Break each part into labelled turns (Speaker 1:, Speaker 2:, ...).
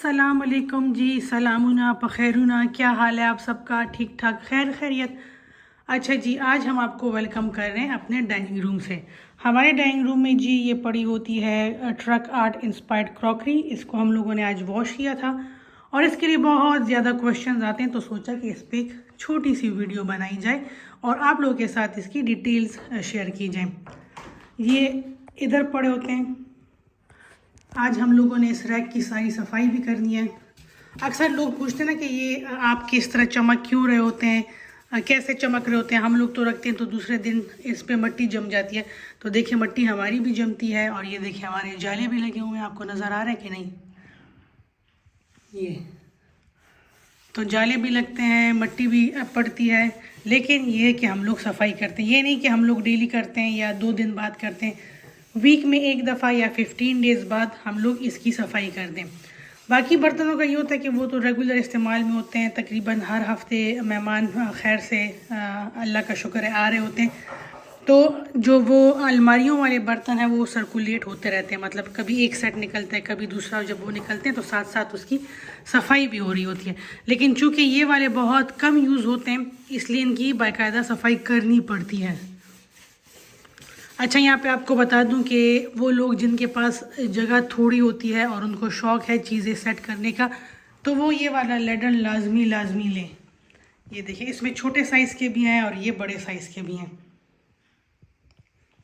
Speaker 1: अस्सलाम वालेकुम जी, सलामुना पखैरुना, क्या हाल है आप सबका? ठीक ठाक, खैर खैरियत। अच्छा जी, आज हम आपको वेलकम कर रहे हैं अपने डाइनिंग रूम से। हमारे डाइनिंग रूम में जी ये पड़ी होती है ट्रक आर्ट इंस्पायर्ड क्रॉकरी। इसको हम लोगों ने आज वॉश किया था और इसके लिए बहुत ज़्यादा क्वेश्चंस आते हैं, तो सोचा कि इस पर एक छोटी सी वीडियो बनाई जाए और आप लोगों के साथ इसकी डिटेल्स शेयर की जाए। ये इधर पड़े होते हैं। आज हम लोगों ने इस रैक की सारी सफाई भी करनी है। अक्सर लोग पूछते हैं ना कि ये आप किस तरह चमक क्यों रहे होते हैं, कैसे चमक रहे होते हैं। हम लोग तो रखते हैं तो दूसरे दिन इस पे मिट्टी जम जाती है। तो देखिए मट्टी हमारी भी जमती है और ये देखिए हमारे जाले भी लगे हुए हैं। आपको नज़र आ रहा है कि नहीं? ये तो जाले भी लगते हैं, मिट्टी भी पड़ती है, लेकिन ये है कि हम लोग सफाई करते हैं। ये नहीं कि हम लोग डेली करते हैं या 2 दिन बाद करते हैं, वीक में एक दफ़ा या 15 डेज़ बाद हम लोग इसकी सफाई कर दें। बाकी बर्तनों का ये होता है कि वो तो रेगुलर इस्तेमाल में होते हैं, तकरीबन हर हफ्ते मेहमान खैर से अल्लाह का शुक्र है आ रहे होते हैं। तो जो वो अलमारियों वाले बर्तन हैं वो सर्कुलेट होते रहते हैं, मतलब कभी एक सेट निकलता है, कभी दूसरा, जब वो निकलते हैं तो साथ साथ उसकी सफाई भी हो रही होती है। लेकिन चूँकि ये वाले बहुत कम यूज़ होते हैं इसलिए इनकी बाकायदा सफाई करनी पड़ती है। अच्छा, यहाँ पे आपको बता दूं कि वो लोग जिनके पास जगह थोड़ी होती है और उनको शौक़ है चीज़ें सेट करने का, तो वो ये वाला लेडन लाजमी लें। ये देखिए इसमें छोटे साइज़ के भी हैं और ये बड़े साइज़ के भी हैं।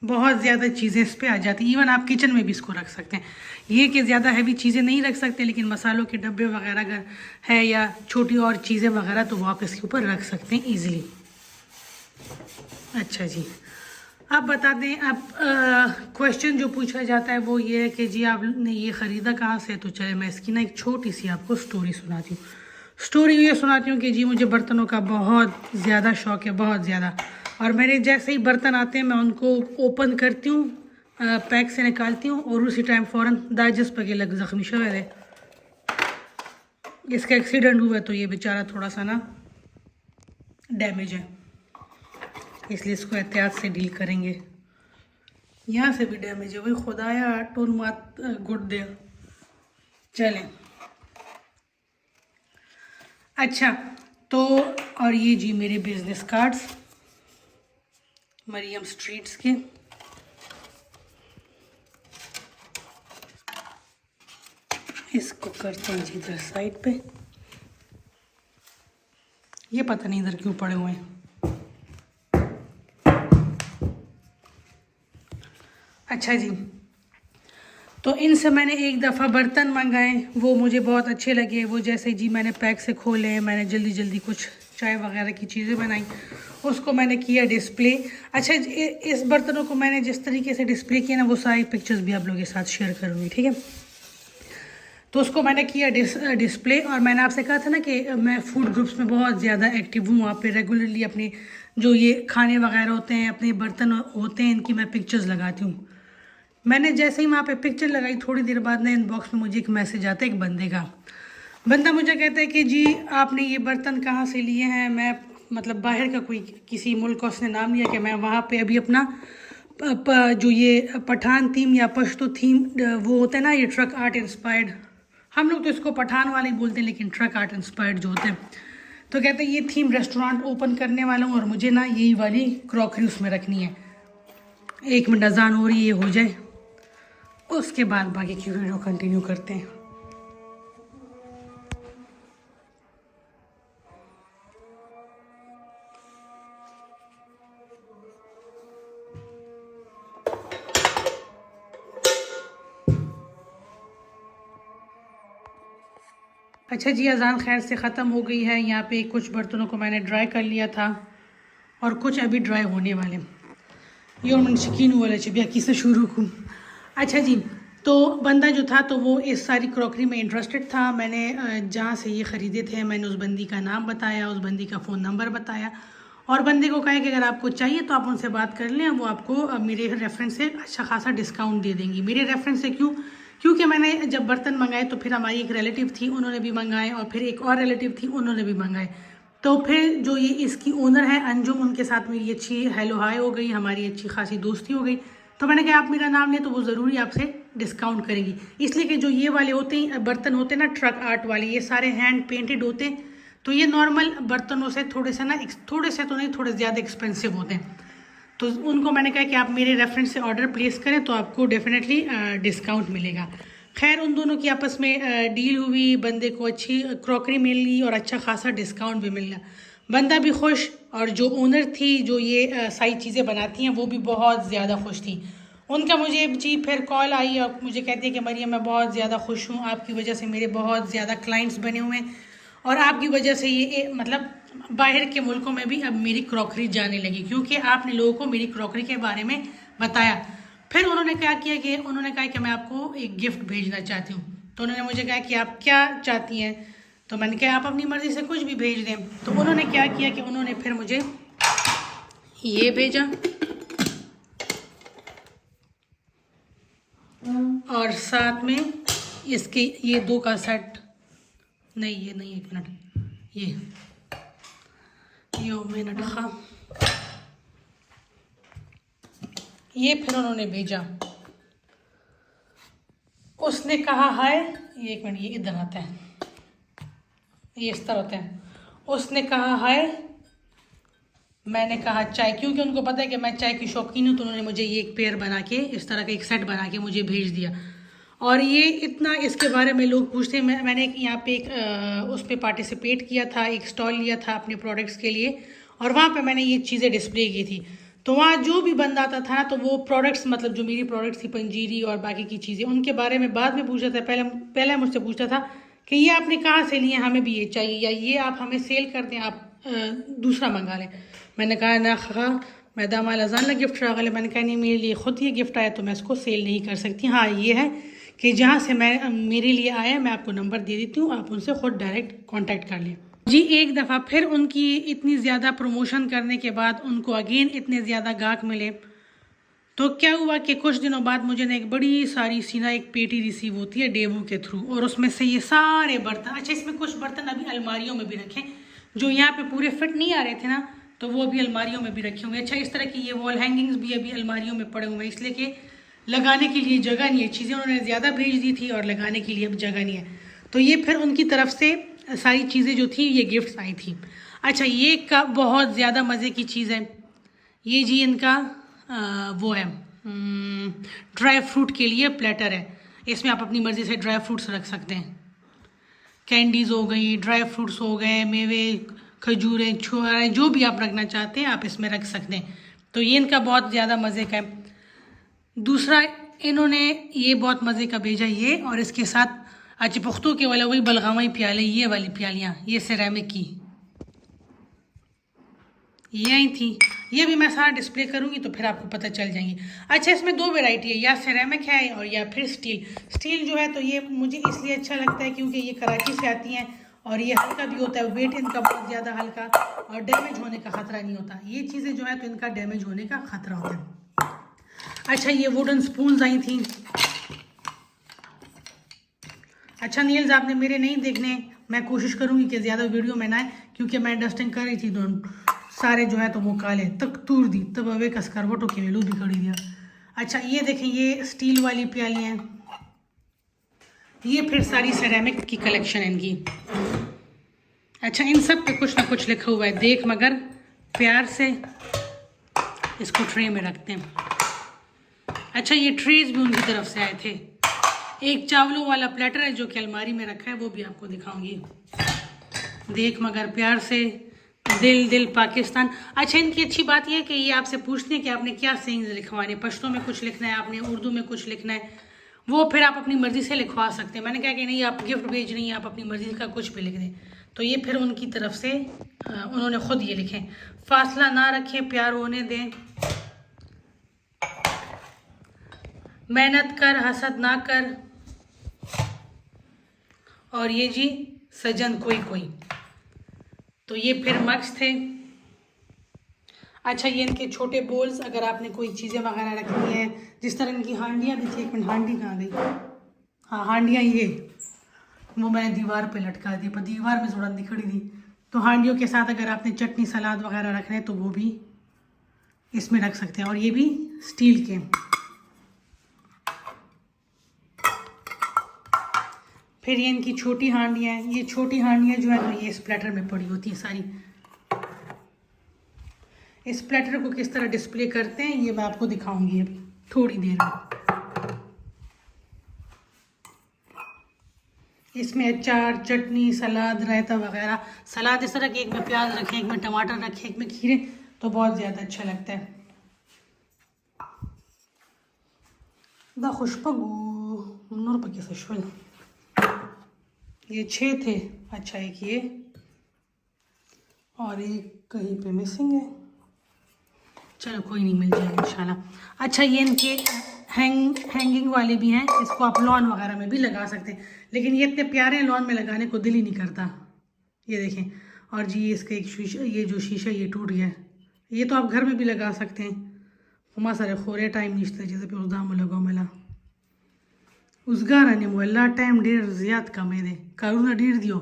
Speaker 1: बहुत ज़्यादा चीज़ें इस पर आ जाती हैं। इवन आप किचन में भी इसको रख सकते हैं। ये कि ज़्यादा हैवी चीज़ें नहीं रख सकते, लेकिन मसालों के डब्बे वगैरह अगर है या छोटी और चीज़ें वगैरह तो वो आप इसके ऊपर रख सकते हैं ईज़िली। अच्छा जी, आप बता दें, आप क्वेश्चन जो पूछा जाता है वो ये है कि जी आपने ये ख़रीदा कहाँ से? तो चले मैं इसकी ना एक छोटी सी आपको स्टोरी सुनाती हूँ। स्टोरी ये सुनाती हूँ कि जी मुझे बर्तनों का बहुत ज़्यादा शौक़ है, बहुत ज़्यादा। और मेरे जैसे ही बर्तन आते हैं मैं उनको ओपन करती हूँ, पैक से निकालती हूँ और उसी टाइम फ़ौरन दाजिस पके लग ज़ख्मी शव है। इसका एक्सीडेंट हुआ है तो ये बेचारा थोड़ा सा ना डैमेज है, इसलिए इसको एहतियात से डील करेंगे। यहाँ से भी डैमेज है, वही खुदाया टोन मात गुड दे। चलें, अच्छा तो और ये जी मेरे बिजनेस कार्ड्स मरियम स्ट्रीट्स के। इसको करते हैं जी इधर साइड पे। ये पता नहीं इधर क्यों पड़े हुए हैं। अच्छा जी, तो इनसे मैंने एक दफ़ा बर्तन मंगाए, वो मुझे बहुत अच्छे लगे। वो जैसे जी मैंने पैक से खोले, मैंने जल्दी जल्दी कुछ चाय वगैरह की चीज़ें बनाई, उसको मैंने किया डिस्प्ले। अच्छा, इस बर्तनों को मैंने जिस तरीके से डिस्प्ले किया ना, वो सारी पिक्चर्स भी आप लोगों के साथ शेयर करूँगी, ठीक है? तो उसको मैंने किया डिस्प्ले। और मैंने आपसे कहा था ना कि मैं फूड ग्रुप्स में बहुत ज़्यादा एक्टिव हूँ। वहाँ पे रेगुलरली अपने जो ये खाने वगैरह होते हैं, अपने बर्तन होते हैं, इनकी मैं पिक्चर्स लगाती हूँ। मैंने जैसे ही वहाँ पे पिक्चर लगाई, थोड़ी देर बाद ना इनबॉक्स में मुझे एक मैसेज आता है एक बंदे का। बंदा मुझे कहता है कि जी आपने ये बर्तन कहाँ से लिए हैं? मैं मतलब बाहर का कोई किसी मुल्क का उसने नाम लिया कि मैं वहाँ पे अभी अपना जो ये पठान थीम या पश्तो थीम वो होता है ना, ये ट्रक आर्ट इंस्पायर्ड, हम लोग तो इसको पठान वाले ही बोलते हैं लेकिन ट्रक आर्ट इंस्पायर्ड जो होते हैं, तो कहते हैं ये थीम रेस्टोरेंट ओपन करने वाला हूँ और मुझे ना यही वाली क्रॉकरी उसमें रखनी है। 1 मिनट अजान हो रही है, ये हो जाए उसके बाद बाकी की वीडियो कंटिन्यू करते हैं। अच्छा जी, अजान खैर से ख़त्म हो गई है। यहाँ पे कुछ बर्तनों को मैंने ड्राई कर लिया था और कुछ अभी ड्राई होने वाले। ये मन शकीन वाले बिया किसे शुरू करूँ। अच्छा जी, तो बंदा जो था तो वो इस सारी क्रॉकरी में इंटरेस्टेड था। मैंने जहाँ से ये ख़रीदे थे मैंने उस बंदी का नाम बताया, उस बंदी का फ़ोन नंबर बताया और बंदे को कहा कि अगर आपको चाहिए तो आप उनसे बात कर लें, वो आपको मेरे रेफरेंस से अच्छा खासा डिस्काउंट दे देंगी। मेरे रेफरेंस से क्यों? क्योंकि मैंने जब बर्तन मंगाए तो फिर हमारी एक रिलेटिव थी, उन्होंने भी मंगाए और फिर एक और रिलेटिव थी, उन्होंने भी मंगाए। तो फिर जो ये इसकी ओनर है अंजुम, उनके साथ मेरी अच्छी हेलो हाय हो गई, हमारी अच्छी खासी दोस्ती हो गई। तो मैंने कहा आप मेरा नाम लें तो वो ज़रूरी आपसे डिस्काउंट करेंगी, इसलिए कि जो ये वाले होते हैं बर्तन होते हैं ना ट्रक आर्ट वाले, ये सारे हैंड पेंटेड होते हैं, तो ये नॉर्मल बर्तनों से थोड़े से ना, थोड़े से तो नहीं, थोड़े ज़्यादा एक्सपेंसिव होते हैं। तो उनको मैंने कहा कि आप मेरे रेफरेंस से ऑर्डर प्लेस करें तो आपको डेफिनेटली डिस्काउंट मिलेगा। खैर उन दोनों की आपस में डील हुई, बंदे को अच्छी क्रॉकरी मिल गई और अच्छा खासा डिस्काउंट भी मिल गया, बंदा भी खुश, और जो ओनर थी जो ये सारी चीज़ें बनाती हैं वो भी बहुत ज़्यादा खुश थी। उनका मुझे जी फिर कॉल आई और मुझे कहती है कि मरियम मैं बहुत ज़्यादा खुश हूँ, आपकी वजह से मेरे बहुत ज़्यादा क्लाइंट्स बने हुए हैं और आपकी वजह से ये मतलब बाहर के मुल्कों में भी अब मेरी क्रॉकरी जाने लगी, क्योंकि आपने लोगों को मेरी क्रॉकरी के बारे में बताया। फिर उन्होंने क्या किया कि उन्होंने कहा कि मैं आपको एक गिफ्ट भेजना चाहती हूँ। तो उन्होंने मुझे कहा कि आप क्या चाहती हैं, तो मैंने कहा आप अपनी मर्ज़ी से कुछ भी भेज दें। तो उन्होंने क्या किया कि उन्होंने फिर मुझे ये भेजा और साथ में इसके ये 2 का सेट, नहीं ये नहीं, 1 मिनट, ये मिनट हाँ, ये फिर उन्होंने भेजा। उसने कहा हाय, ये 1 मिनट, ये इधर आता है, ये इस तरह होता है। उसने कहा हाय, मैंने कहा चाय, क्योंकि उनको पता है कि मैं चाय की शौकीन हूँ, तो उन्होंने मुझे ये एक पेयर बना के, इस तरह का एक सेट बना के मुझे भेज दिया। और ये इतना इसके बारे में लोग पूछते हैं। मैंने यहाँ पे एक उस पर पार्टिसिपेट किया था, एक स्टॉल लिया था अपने प्रोडक्ट्स के लिए, और वहाँ पे मैंने ये चीज़ें डिस्प्ले की थी। तो वहाँ जो भी बंदा आता था ना, तो वो प्रोडक्ट्स, मतलब जो मेरी प्रोडक्ट्स थी पंजीरी और बाकी की चीज़ें, उनके बारे में बाद में पूछा था। पहले मुझसे पूछता था कि ये आपने कहाँ से लिए, हमें भी ये चाहिए, या ये आप हमें सेल कर दें, आप दूसरा मंगा लें। मैंने कहा ना खा मैदाम अजान गिफ्ट रागल, मैंने कहा नहीं मेरे लिए ख़ुद ये गिफ्ट आया तो मैं इसको सेल नहीं कर सकती। हाँ ये है कि जहाँ से मैं मेरे लिए आया, मैं आपको नंबर दे देती हूँ, आप उनसे ख़ुद डायरेक्ट कांटेक्ट कर लें जी। एक दफ़ा फिर उनकी इतनी ज़्यादा प्रमोशन करने के बाद उनको अगेन इतने ज़्यादा गाहक मिले, तो क्या हुआ कि कुछ दिनों बाद मुझे ना एक बड़ी सारी सी ना एक पेटी रिसीव होती है डेवो के थ्रू, और उसमें से ये सारे बर्तन, अच्छा इसमें कुछ बर्तन अभी अलमारियों में भी रखें, जो यहाँ पे पूरे फिट नहीं आ रहे थे ना, तो वो अभी अलमारियों में भी रखे होंगे। अच्छा इस तरह की ये वॉल हैंगिंग्स भी अभी अलमारियों में पड़े हुए हैं, इसलिए कि लगाने के लिए जगह नहीं है, चीज़ें उन्होंने ज़्यादा भेज दी थी और लगाने के लिए अब जगह नहीं है। तो ये फिर उनकी तरफ से सारी चीज़ें जो थी ये गिफ्ट्स आई थी। अच्छा ये का बहुत ज़्यादा मज़े की चीज़ है, ये जी इनका वो है ड्राई फ्रूट के लिए प्लेटर है। इसमें आप अपनी मर्ज़ी से ड्राई फ्रूट्स रख सकते हैं, कैंडीज़ हो गई, ड्राई फ्रूट्स हो गए, मेवे, खजूरें, छुआरे, जो भी आप रखना चाहते हैं आप इसमें रख सकते हैं। तो ये इनका बहुत ज़्यादा मज़े का है। दूसरा इन्होंने ये बहुत मज़े का भेजा ये, और इसके साथ अच्छा पुख्तों के वाला वही बलगामाई प्याले, ये वाली प्यालियाँ, ये सिरेमिक की ये आई थी, ये भी मैं सारा डिस्प्ले करूँगी तो फिर आपको पता चल जाएंगी। अच्छा इसमें 2 वैरायटी है, या सिरेमिक है और या फिर स्टील। स्टील जो है तो ये मुझे इसलिए अच्छा लगता है क्योंकि ये कराची से आती हैं और ये हल्का भी होता है, वेट इनका बहुत ज़्यादा हल्का, और डैमेज होने का ख़तरा नहीं होता। ये चीज़ें जो है तो इनका डैमेज होने का ख़तरा होता है। अच्छा ये वुडन स्पून्स आई थी। अच्छा नील्स आपने मेरे नहीं देखने, मैं कोशिश करूँगी कि ज़्यादा वीडियो में ना आए, क्योंकि मैं डस्टिंग कर रही थी तो सारे जो है तो वो काले तक तूर दी, तब अवे कस करवटों के वेलू भी खड़ी दिया। अच्छा ये देखें ये स्टील वाली प्याली हैं, ये फिर सारी सिरेमिक की कलेक्शन है इनकी। अच्छा इन सब पे कुछ ना कुछ लिखा हुआ है, देख मगर प्यार से इसको ट्रे में रखते हैं। अच्छा ये ट्रेज भी उनकी तरफ से आए थे। एक चावलों वाला प्लेटर है जो कि अलमारी में रखा है, वो भी आपको दिखाऊंगी। देख मगर प्यार से, दिल दिल पाकिस्तान। अच्छा इनकी अच्छी बात यह है कि ये आपसे पूछते हैं कि आपने क्या सेइंग्स लिखवाने, पश्तो में कुछ लिखना है, आपने उर्दू में कुछ लिखना है, वो फिर आप अपनी मर्ज़ी से लिखवा सकते हैं। मैंने कहा कि नहीं आप गिफ्ट भेज रही हैं, आप अपनी मर्ज़ी का कुछ भी लिख दें। तो ये फिर उनकी तरफ से उन्होंने ख़ुद ये लिखे, फासला ना रखें, प्यार होने दें, मेहनत कर हसद ना कर, और ये जी सजन कोई कोई। तो ये फिर मग्स थे। अच्छा ये इनके छोटे बोल्स, अगर आपने कोई चीज़ें वगैरह रखनी है, जिस तरह इनकी हांडियाँ भी थी। एक मिनट हांडी कहाँ गई, हाँ हांडियाँ ये वो मैंने दीवार पे लटका दी, पर दीवार में थोड़ा निखड़ी थी। तो हांडियों के साथ अगर आपने चटनी सलाद वगैरह रखना है तो वो भी इसमें रख सकते हैं, और ये भी स्टील के। फिर ये इनकी छोटी हांडियाँ हैं। ये छोटी हांडियाँ जो है तो ये इस प्लेटर में पड़ी होती है सारी। इस प्लेटर को किस तरह डिस्प्ले करते हैं ये मैं आपको दिखाऊंगी अभी थोड़ी देर में। इसमें अचार, चटनी, सलाद, रायता वगैरह। सलाद इस तरह के, एक में प्याज रखें, एक में टमाटर रखें, एक में खीरे, तो बहुत ज़्यादा अच्छा लगता है। दा खुशबू नूर पकी सशवल। ये 6 थे। अच्छा, एक ये और एक कहीं पे मिसिंग है। चलो कोई नहीं, मिल जाएगा इंशाल्लाह। अच्छा, ये इनके हैंगिंग वाले भी हैं। इसको आप लॉन वगैरह में भी लगा सकते हैं, लेकिन ये इतने प्यारे हैं लॉन में लगाने को दिल ही नहीं करता। ये देखें। और जी इसका एक शीशा, ये जो शीशा ये टूट गया है। ये तो आप घर में भी लगा सकते हैं। हुमा सारे खोरे टाइम निश्ते जैसे पे उदाम लगो मिला उसगारा ने मोला टाइम डेढ़ ज़्यादा कमे दे कारूना डेढ़ दियो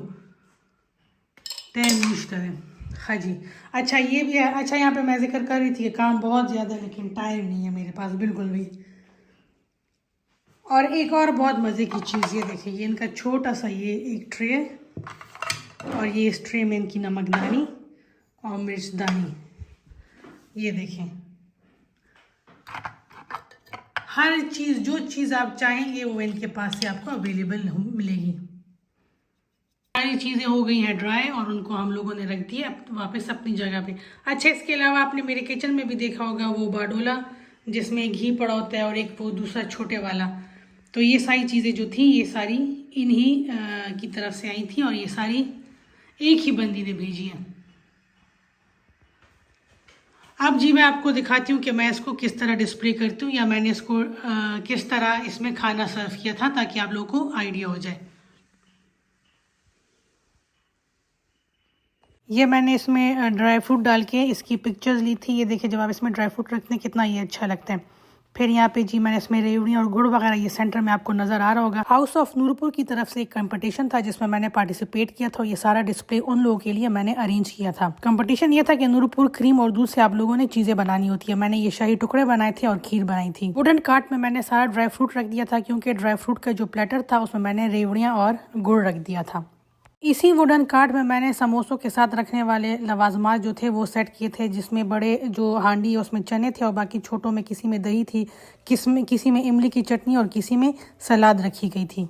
Speaker 1: टाइम निश्ते है। हाँ जी। अच्छा, ये भी है। अच्छा, यहाँ पे मैं जिक्र कर रही थी कि काम बहुत ज़्यादा है लेकिन टाइम नहीं है मेरे पास बिल्कुल भी। और एक और बहुत मज़े की चीज़ ये देखिए, ये इनका छोटा सा ये एक ट्रे है और ये इस ट्रे में इनकी नमकदानी और मिर्चदानी। ये देखें, हर चीज़, जो चीज़ आप चाहेंगे वो इनके पास से आपको अवेलेबल मिलेगी। सारी चीज़ें हो गई हैं ड्राई और उनको हम लोगों ने रख दिया वापस अपनी जगह पे। अच्छा, इसके अलावा आपने मेरे किचन में भी देखा होगा वो बाडोला जिसमें घी पड़ा होता है और एक वो दूसरा छोटे वाला। तो ये सारी चीज़ें जो थी ये सारी इन्हीं की तरफ से आई थी और ये सारी एक ही बंदी ने भेजी है। अब जी मैं आपको दिखाती हूँ कि मैं इसको किस तरह डिस्प्ले करती हूँ या मैंने इसको किस तरह इसमें खाना सर्व किया था, ताकि आप लोगों को आइडिया हो जाए। ये मैंने इसमें ड्राई फ्रूट डाल के इसकी पिक्चर्स ली थी। ये देखिए, जब आप इसमें ड्राई फ्रूट रखते हैं कितना ये अच्छा लगता है। फिर यहाँ पे जी मैंने इसमें रेवड़ी और गुड़ वगैरह, ये सेंटर में आपको नज़र आ रहा होगा। हाउस ऑफ नूरपुर की तरफ से एक कंपटीशन था जिसमें मैंने पार्टिसिपेट किया था। ये सारा डिस्प्ले उन लोगों के लिए मैंने अरेंज किया था। कंपटीशन ये था कि नूरपुर क्रीम और दूध से आप लोगों ने चीज़ें बनानी होती है। मैंने ये शाही टुकड़े बनाए थे और खीर बनाई थी। वुडन कार्ट में मैंने सारा ड्राई फ्रूट रख दिया था क्योंकि ड्राई फ्रूट का जो प्लेटर था उसमें मैंने रेवड़ियाँ और गुड़ रख दिया था। इसी वुडन कार्ट में मैंने समोसों के साथ रखने वाले लवाजमात जो थे वो सेट किए थे, जिसमें बड़े जो हांडी है उसमें चने थे और बाकी छोटों में किसी में दही थी, किसी में इमली की चटनी और किसी में सलाद रखी गई थी।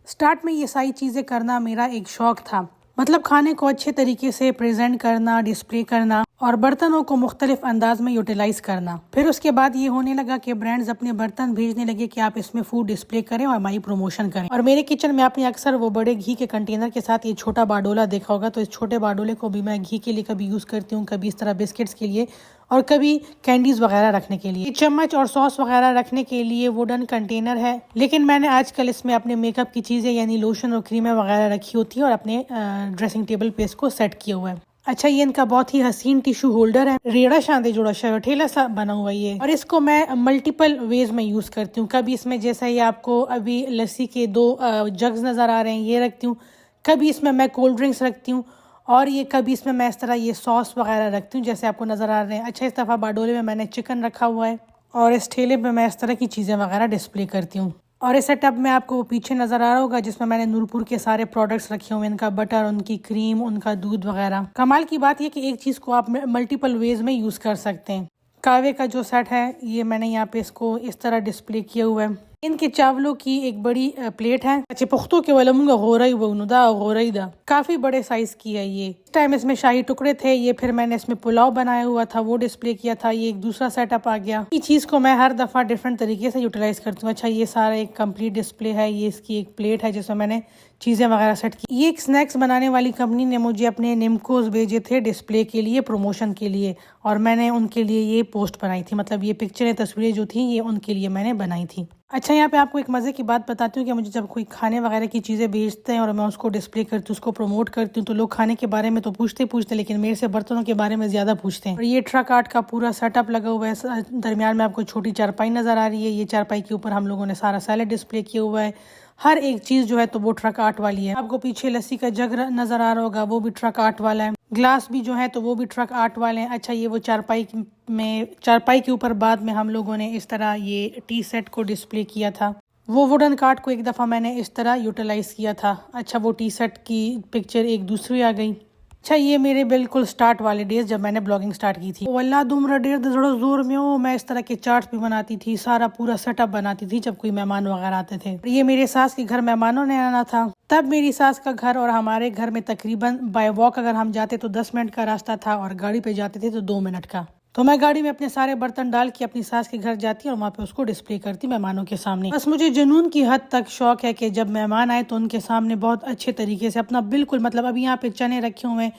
Speaker 1: स्टार्ट में ये सारी चीज़ें करना मेरा एक शौक था, मतलब खाने को अच्छे तरीके से प्रेजेंट करना, डिस्प्ले करना और बर्तनों को मुख्तलिफ अंदाज में यूटिलाइज करना। फिर उसके बाद ये होने लगा कि ब्रांड्स अपने बर्तन भेजने लगे कि आप इसमें फूड डिस्प्ले करें और हमारी प्रमोशन करें। और मेरे किचन में आपने अक्सर वो बड़े घी के कंटेनर के साथ ये छोटा बाडोला देखा होगा, तो इस छोटे बाडोले को भी मैं घी के लिए कभी यूज़ करती हूँ, कभी इस तरह बिस्किट्स के लिए और कभी कैंडीज वगैरह रखने के लिए। चम्मच और सॉस वगैरह रखने के लिए वुडन कंटेनर है, लेकिन मैंने आजकल इसमें अपने मेकअप की चीज़ें यानी लोशन और क्रीमें वगैरह रखी होती है और अपने ड्रेसिंग टेबल पे इसको सेट किया हुआ है। अच्छा, ये इनका बहुत ही हसीन टिश्यू होल्डर है, रेड़ा शांदे जोड़ा ठेला सा बना हुआ ये, और इसको मैं मल्टीपल वेज में यूज़ करती हूँ। कभी इसमें जैसा ये आपको अभी लस्सी के 2 जग्स नज़र आ रहे हैं ये रखती हूँ, कभी इसमें मैं कोल्ड ड्रिंक्स रखती हूँ और ये कभी इसमें मैं इस तरह ये सॉस वगैरह रखती हूँ जैसे आपको नज़र आ रहे हैं। अच्छा, इस दफ़ा बाडोले में मैंने चिकन रखा हुआ है और इस ठेले पे मैं इस तरह की चीज़ें वगैरह डिस्प्ले करती हूँ। और इस सेटअप में आपको पीछे नज़र आ रहा होगा जिसमें मैंने नूरपुर के सारे प्रोडक्ट्स रखे हुए हैं, इनका बटर, उनकी क्रीम, उनका दूध वगैरह। कमाल की बात यह कि एक चीज़ को आप मल्टीपल वेज में यूज़ कर सकते हैं। कावे का जो सेट है ये मैंने यहाँ पे इसको इस तरह डिस्प्ले किया हुआ है। इनके चावलों की एक बड़ी प्लेट है। अच्छा, पुख्तों के वालूंगा गोरई दा काफी बड़े साइज की है ये। इस टाइम इसमें शाही टुकड़े थे, ये फिर मैंने इसमें पुलाव बनाया हुआ था वो डिस्प्ले किया था। ये एक दूसरा सेटअप आ गया। ये चीज को मैं हर दफा डिफरेंट तरीके से यूटिलाइज करती हूँ। अच्छा, ये सारा एक कंप्लीट डिस्प्ले है। ये इसकी एक प्लेट है जिसमें मैंने चीजें वगैरह सेट की। ये एक स्नैक्स बनाने वाली कंपनी ने मुझे अपने निम्कोस भेजे थे डिस्प्ले के लिए, प्रमोशन के लिए, और मैंने उनके लिए ये पोस्ट बनाई थी। मतलब ये पिक्चरें, तस्वीरें जो थी ये उनके लिए मैंने बनाई थी। अच्छा, यहाँ पे आपको एक मज़े की बात बताती हूँ कि मुझे जब कोई खाने वगैरह की चीज़ें बेचते हैं और मैं उसको डिस्प्ले करती हूँ, उसको प्रमोट करती हूँ, तो लोग खाने के बारे में तो पूछते लेकिन मेरे से बर्तनों के बारे में ज़्यादा पूछते हैं। और ये ट्रक आर्ट का पूरा सेटअप लगा हुआ है। दरमियान में आपको छोटी चारपाई नज़र आ रही है। ये चारपाई के ऊपर हम लोगों ने सारा सैलेड डिस्प्ले किया हुआ है। हर एक चीज़ जो है तो वो ट्रक आर्ट वाली है। आपको पीछे लस्सी का जग नज़र आ रहा होगा, वो भी ट्रक आर्ट वाला है। ग्लास भी जो है तो वो भी ट्रक आर्ट वाले हैं। अच्छा, ये वो चारपाई के ऊपर बाद में हम लोगों ने इस तरह ये टी सेट को डिस्प्ले किया था। वो वुडन कार्ड को एक दफ़ा मैंने इस तरह यूटिलाइज़ किया था। अच्छा, वो टी शर्ट की पिक्चर एक दूसरी आ गई। अच्छा, ये मेरे बिल्कुल स्टार्ट वाले डेज जब मैंने ब्लॉगिंग स्टार्ट की थी। वल्ला दुमरा डेर थोड़ा जोर में हो, मैं इस तरह के चार्ट्स भी बनाती थी, सारा पूरा सेटअप बनाती थी जब कोई मेहमान वगैरह आते थे। ये मेरे सास के घर मेहमानों ने आना था, तब मेरी सास का घर और हमारे घर में तकरीबन बाय वॉक अगर हम जाते तो 10 मिनट का रास्ता था और गाड़ी पे जाते थे तो 2 मिनट का। तो मैं गाड़ी में अपने सारे बर्तन डाल के अपनी सास के घर जाती और वहाँ पे उसको डिस्प्ले करती मेहमानों के सामने। बस मुझे जुनून की हद तक शौक है कि जब मेहमान आए तो उनके सामने बहुत अच्छे तरीके से अपना बिल्कुल, मतलब अभी यहाँ पे चने रखे हुए,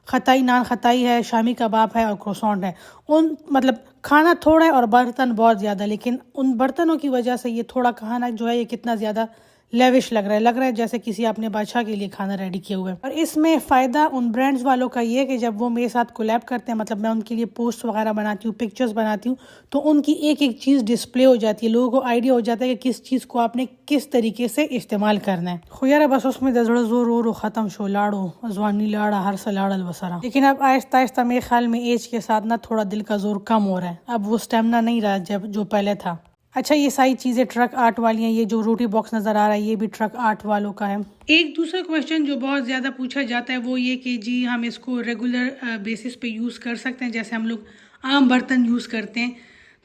Speaker 1: खताई नान खताई है, शामी कबाब है और क्रोसॉन्ट है। उन मतलब खाना थोड़ा है और बर्तन बहुत ज़्यादा, लेकिन उन बर्तनों की वजह से ये थोड़ा खाना जो है ये कितना ज़्यादा लेविश लग रहा है जैसे किसी आपने बादशाह के लिए खाना रेडी किया हुआ है। और इसमें फ़ायदा उन ब्रांड्स वालों का ये है कि जब वो मेरे साथ कोलैब करते हैं, मतलब मैं उनके लिए पोस्ट वगैरह बनाती हूँ, पिक्चर्स बनाती हूँ, तो उनकी एक एक चीज़ डिस्प्ले हो जाती है, लोगों को आइडिया हो जाता है कि किस चीज़ को आपने किस तरीके से इस्तेमाल करना है। खुयारा बस उसमें दजड़ जोर और ख़त्म शो लाड़ो जवानी लाड़ा हर सा लाड़ल बसरा। लेकिन अब आहिस्ता आहिस्ता मेरे ख्याल में एज के साथ ना थोड़ा दिल का जोर कम हो रहा है, अब वो स्टेमिना नहीं रहा जब जो पहले था। अच्छा, ये सारी चीज़ें ट्रक आर्ट वाली हैं। ये जो रोटी बॉक्स नज़र आ रहा है ये भी ट्रक आर्ट वालों का है। एक दूसरा क्वेश्चन जो बहुत ज़्यादा पूछा जाता है वो ये कि जी हम इसको रेगुलर बेसिस पे यूज़ कर सकते हैं, जैसे हम लोग आम बर्तन यूज़ करते हैं।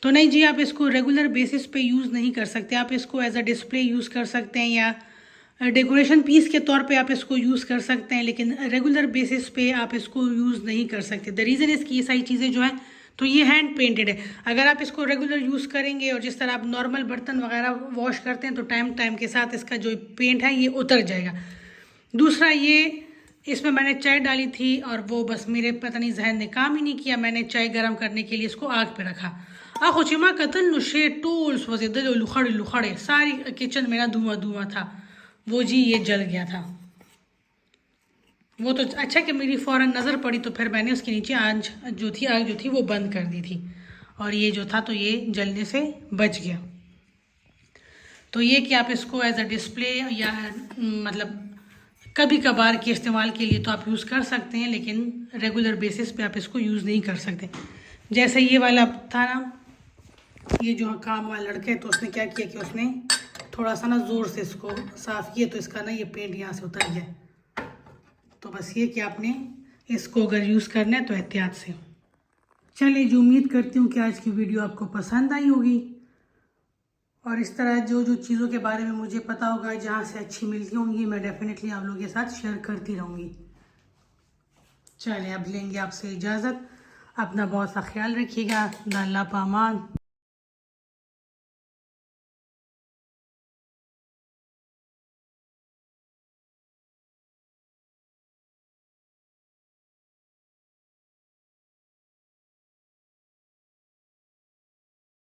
Speaker 1: तो नहीं जी, आप इसको रेगुलर बेसिस पे यूज़ नहीं कर सकते। आप इसको एज अ डिस्प्ले यूज़ कर सकते हैं या डेकोरेशन पीस के तौर पे आप इसको यूज़ कर सकते हैं, लेकिन रेगुलर बेसिस पे आप इसको यूज़ नहीं कर सकते। द रीज़न इसकी ये सारी चीज़ें जो है तो ये हैंड पेंटेड है। अगर आप इसको रेगुलर यूज़ करेंगे और जिस तरह आप नॉर्मल बर्तन वगैरह वॉश करते हैं तो टाइम टाइम के साथ इसका जो पेंट है ये उतर जाएगा। दूसरा, ये इसमें मैंने चाय डाली थी और वो बस मेरे पता नहीं जहन ने काम ही नहीं किया। मैंने चाय गर्म करने के लिए इसको आग पे रखा। आखिमा कतन नुशे टूल्स वजे लुखड़े लुखड़े, सारी किचन में ना धुआं धुआं था। वो जी ये जल गया था। वो तो अच्छा कि मेरी फ़ौरन नज़र पड़ी तो फिर मैंने उसके नीचे आग जो थी वो बंद कर दी थी और ये जो था तो ये जलने से बच गया। तो ये कि आप इसको एज अ डिस्प्ले या मतलब कभी कभार के इस्तेमाल के लिए तो आप यूज़ कर सकते हैं, लेकिन रेगुलर बेसिस पे आप इसको यूज़ नहीं कर सकते। जैसे ये वाला था ना, ये जो काम वाला लड़का है तो उसने क्या किया कि उसने थोड़ा सा ना ज़ोर से इसको साफ़ किया तो इसका ना ये पेंट यहाँ से उतर गया। तो बस ये कि आपने इसको अगर यूज़ करना है तो एहतियात से। चलिए जी, उम्मीद करती हूँ कि आज की वीडियो आपको पसंद आई होगी और इस तरह जो जो चीज़ों के बारे में मुझे पता होगा जहाँ से अच्छी मिलती होंगी मैं डेफिनेटली आप लोगों के साथ शेयर करती रहूँगी। चलिए अब लेंगे आपसे इजाज़त। अपना बहुत सा ख्याल रखिएगा। अल्लाह पामान।